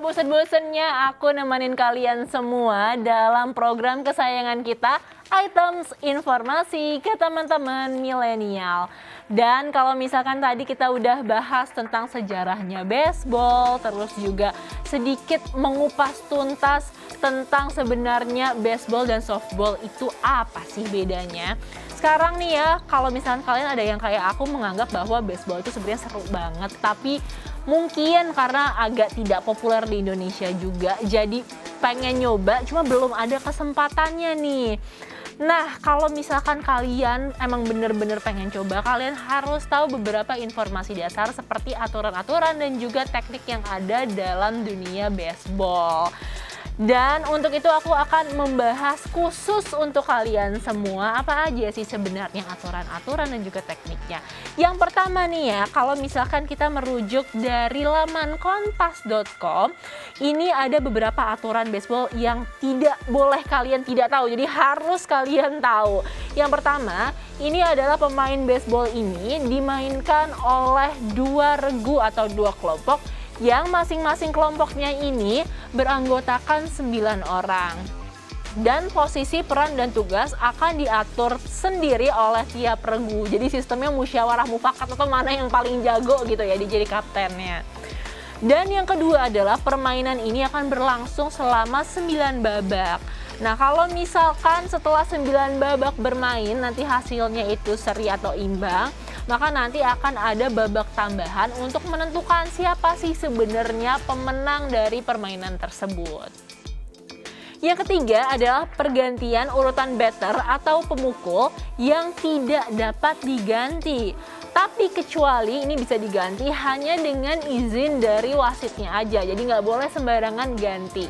bosen-bosennya aku nemenin kalian semua dalam program kesayangan kita, Items Informasi ke teman-teman milenial. Dan kalau misalkan tadi kita udah bahas tentang sejarahnya baseball, terus juga sedikit mengupas tuntas tentang sebenarnya baseball dan softball itu apa sih bedanya. Sekarang nih ya, kalau misalkan kalian ada yang kayak aku menganggap bahwa baseball itu sebenarnya seru banget, tapi mungkin karena agak tidak populer di Indonesia juga, jadi pengen nyoba cuma belum ada kesempatannya nih. Nah, kalau misalkan kalian emang bener-bener pengen coba, kalian harus tahu beberapa informasi dasar seperti aturan-aturan dan juga teknik yang ada dalam dunia baseball. Dan untuk itu aku akan membahas khusus untuk kalian semua apa aja sih sebenarnya aturan-aturan dan juga tekniknya. Yang pertama nih ya, kalau misalkan kita merujuk dari laman kompas.com, ini ada beberapa aturan baseball yang tidak boleh kalian tidak tahu, jadi harus kalian tahu. Yang pertama, ini adalah pemain baseball ini dimainkan oleh dua regu atau dua kelompok yang masing-masing kelompoknya ini beranggotakan 9 orang. Dan posisi, peran, dan tugas akan diatur sendiri oleh tiap regu. Jadi sistemnya musyawarah mufakat atau mana yang paling jago gitu ya jadi kaptennya. Dan yang kedua adalah permainan ini akan berlangsung selama 9 babak. Nah, kalau misalkan setelah 9 babak bermain nanti hasilnya itu seri atau imbang, maka nanti akan ada babak tambahan untuk menentukan siapa sih sebenarnya pemenang dari permainan tersebut. Yang ketiga adalah pergantian urutan batter atau pemukul yang tidak dapat diganti. Tapi kecuali ini bisa diganti hanya dengan izin dari wasitnya aja, jadi nggak boleh sembarangan ganti.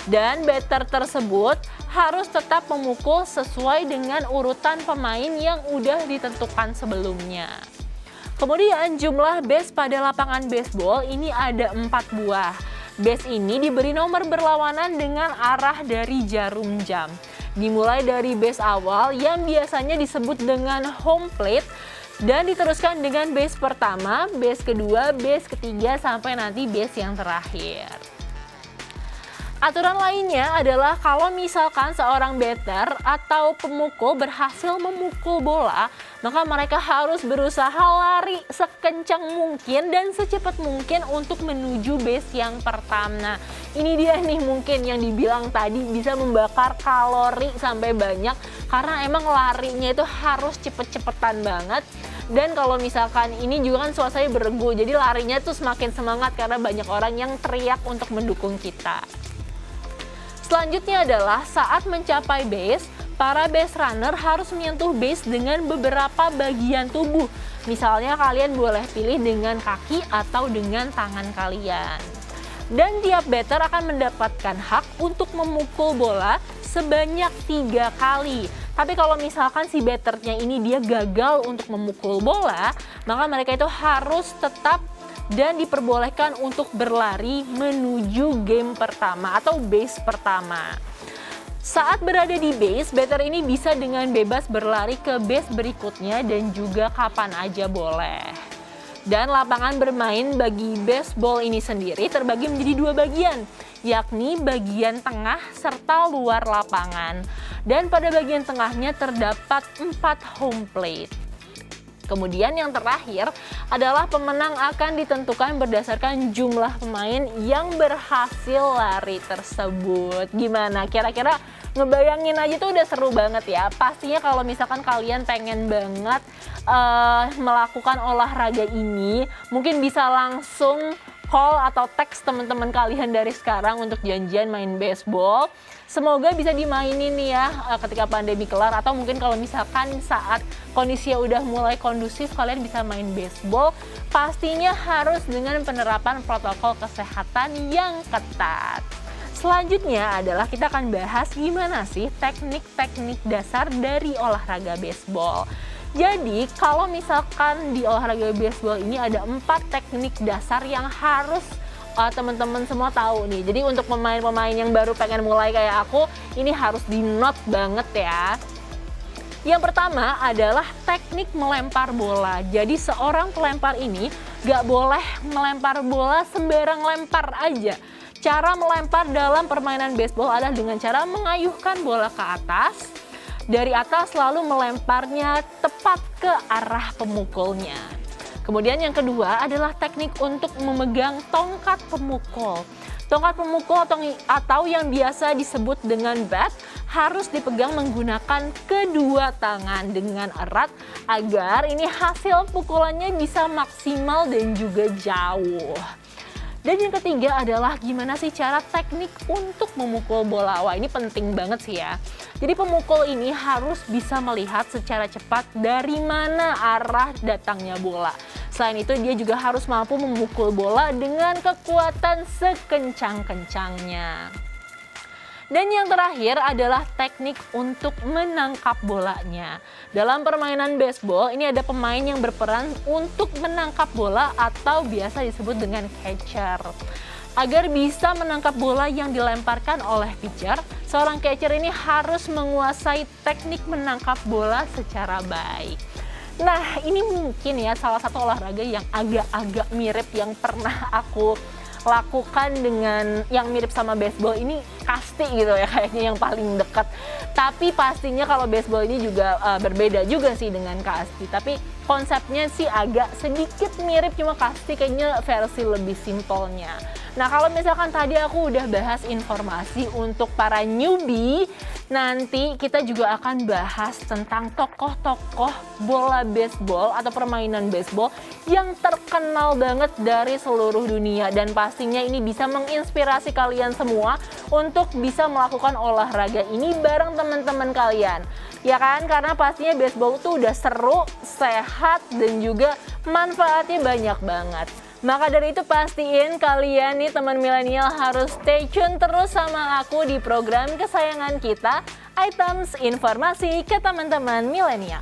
Dan batter tersebut harus tetap memukul sesuai dengan urutan pemain yang udah ditentukan sebelumnya. Kemudian jumlah base pada lapangan baseball ini ada 4 buah. Base ini diberi nomor berlawanan dengan arah dari jarum jam. Dimulai dari base awal yang biasanya disebut dengan home plate dan diteruskan dengan base pertama, base kedua, base ketiga sampai nanti base yang terakhir. Aturan lainnya adalah kalau misalkan seorang batter atau pemukul berhasil memukul bola, maka mereka harus berusaha lari sekencang mungkin dan secepat mungkin untuk menuju base yang pertama. Nah, ini dia nih mungkin yang dibilang tadi bisa membakar kalori sampai banyak karena emang larinya itu harus cepet-cepetan banget. Dan kalau misalkan ini juga kan suasananya beregu, jadi larinya tuh semakin semangat karena banyak orang yang teriak untuk mendukung kita. Selanjutnya adalah saat mencapai base, para base runner harus menyentuh base dengan beberapa bagian tubuh. Misalnya kalian boleh pilih dengan kaki atau dengan tangan kalian. Dan tiap batter akan mendapatkan hak untuk memukul bola sebanyak 3 kali. Tapi kalau misalkan si batternya ini dia gagal untuk memukul bola, maka mereka itu harus tetap dan diperbolehkan untuk berlari menuju game pertama atau base pertama. Saat berada di base, batter ini bisa dengan bebas berlari ke base berikutnya dan juga kapan aja boleh. Dan lapangan bermain bagi baseball ini sendiri terbagi menjadi 2 bagian, yakni bagian tengah serta luar lapangan. Dan pada bagian tengahnya terdapat 4 home plate. Kemudian yang terakhir adalah pemenang akan ditentukan berdasarkan jumlah pemain yang berhasil lari tersebut. Gimana? Kira-kira ngebayangin aja tuh udah seru banget ya. Pastinya kalau misalkan kalian pengen banget melakukan olahraga ini, mungkin bisa langsung call atau teks teman-teman kalian dari sekarang untuk janjian main baseball. Semoga bisa dimainin nih ya ketika pandemi kelar, atau mungkin kalau misalkan saat kondisinya udah mulai kondusif kalian bisa main baseball. Pastinya harus dengan penerapan protokol kesehatan yang ketat. Selanjutnya adalah kita akan bahas gimana sih teknik-teknik dasar dari olahraga baseball. Jadi kalau misalkan di olahraga baseball ini ada 4 teknik dasar yang harus teman-teman semua tahu nih. Jadi untuk pemain-pemain yang baru pengen mulai kayak aku, ini harus di-note banget ya. Yang pertama adalah teknik melempar bola. Jadi seorang pelempar ini gak boleh melempar bola sembarang lempar aja. Cara melempar dalam permainan baseball adalah dengan cara mengayuhkan bola ke atas. Dari atas lalu melemparnya tepat ke arah pemukulnya. Kemudian yang kedua adalah teknik untuk memegang tongkat pemukul. Tongkat pemukul atau yang biasa disebut dengan bat harus dipegang menggunakan kedua tangan dengan erat agar ini hasil pukulannya bisa maksimal dan juga jauh. Dan yang ketiga adalah gimana sih cara teknik untuk memukul bola. Wah, ini penting banget sih ya. Jadi pemukul ini harus bisa melihat secara cepat dari mana arah datangnya bola. Selain itu dia juga harus mampu memukul bola dengan kekuatan sekencang-kencangnya. Dan yang terakhir adalah teknik untuk menangkap bolanya. Dalam permainan baseball, ini ada pemain yang berperan untuk menangkap bola atau biasa disebut dengan catcher. Agar bisa menangkap bola yang dilemparkan oleh pitcher, seorang catcher ini harus menguasai teknik menangkap bola secara baik. Nah, ini mungkin ya salah satu olahraga yang agak-agak mirip yang pernah aku lakukan dengan yang mirip sama baseball ini kasti gitu ya, kayaknya yang paling dekat. Tapi pastinya kalau baseball ini juga berbeda juga sih dengan kasti. Tapi konsepnya sih agak sedikit mirip, cuma kasti kayaknya versi lebih simpelnya. Nah, kalau misalkan tadi aku udah bahas informasi untuk para newbie, nanti kita juga akan bahas tentang tokoh-tokoh bola baseball atau permainan baseball yang terkenal banget dari seluruh dunia. Dan pastinya ini bisa menginspirasi kalian semua untuk bisa melakukan olahraga ini bareng teman-teman kalian. Ya kan, karena pastinya baseball tuh udah seru, sehat, dan juga manfaatnya banyak banget. Maka dari itu pastiin kalian nih teman milenial harus stay tune terus sama aku di program kesayangan kita, Items Informasi ke teman-teman milenial.